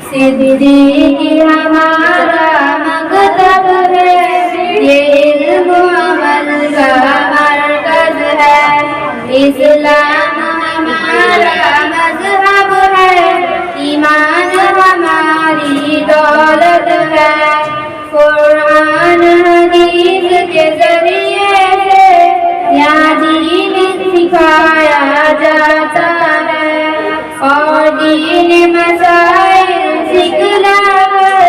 सिद्दीकी हमारा मकतब है, ये इल्म अमल का मरकज है। इस्लाम हमारा मज़हब है, ईमान हमारी दौलत है। कुरान हदीस के जरिए से यहाँ दीन सिखाया जाता है और दीन मसाइल सिखलाकर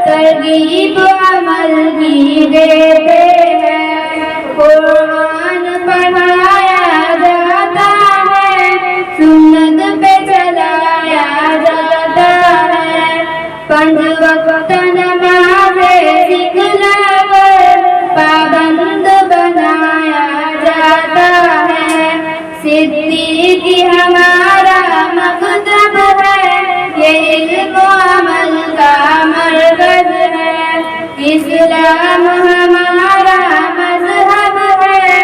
तरगीब अमल की देते हैं। कुरान पढ़ाया जाता है, सुन्नत पे चलाया जाता है। 5 वक्त नमाज़ें सिखलाकर पाबंद बनाया जाता है। सिद्दीकी हमारा मकतब है, ये इल्म अमल का मरकज है। इस्लाम हमारा मज़हब है,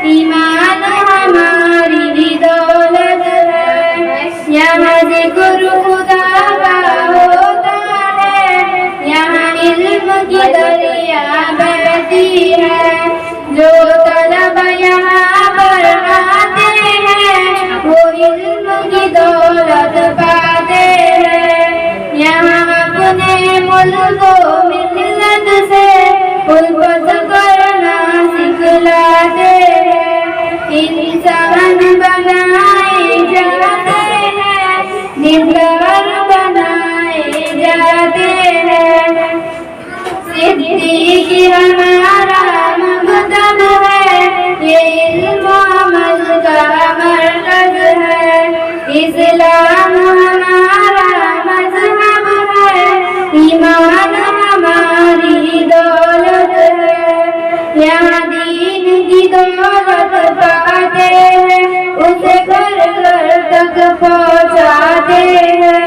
ईमान हमारी दौलत है। यहाँ ज़िक्र खुदा का होता है, यहाँ इल्म की दरिया बहती है। जो तलब यहाँ पर आते हैं, वो इल्म की दौलत पाते हैं। यहाँ अपने मुल्क मिल्लत से उल्फत करना सिखलाते हैं। इंसान बनाए जाते हैं, दिलदार बनाए जाते हैं। सिद्दीकी हमारा मकतब है, ये इल्म अमल का मरकज है। इस्लाम हमारा मज़हब है, ईमान हमारी दौलत है। यहाँ दीन की दौलत पाते हैं, उसे घर घर तक पहुँचाते हैं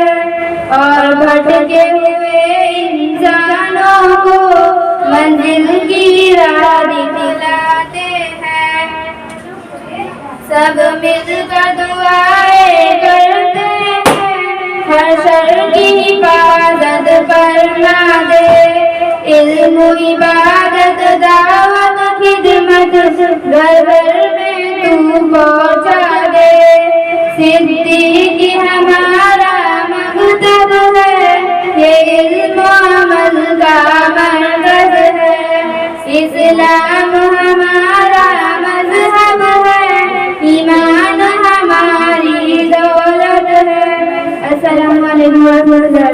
और भटके हुए इंसानों को मंजिल की राह दिखलाते हैं। सब मिलकर दुआएं करते हैं, हर शर की हिफाजत करना दे। इल्म इबादत दावत खिदमत घर घर में तू पहुँचा दे। सिद्दीकी हमारा मकतब है, ये इल्म अमल का मरकज है। इस्लाम हमारा मज़हब है, ईमान हमारी दौलत है। अस्सलामु अलैकुम।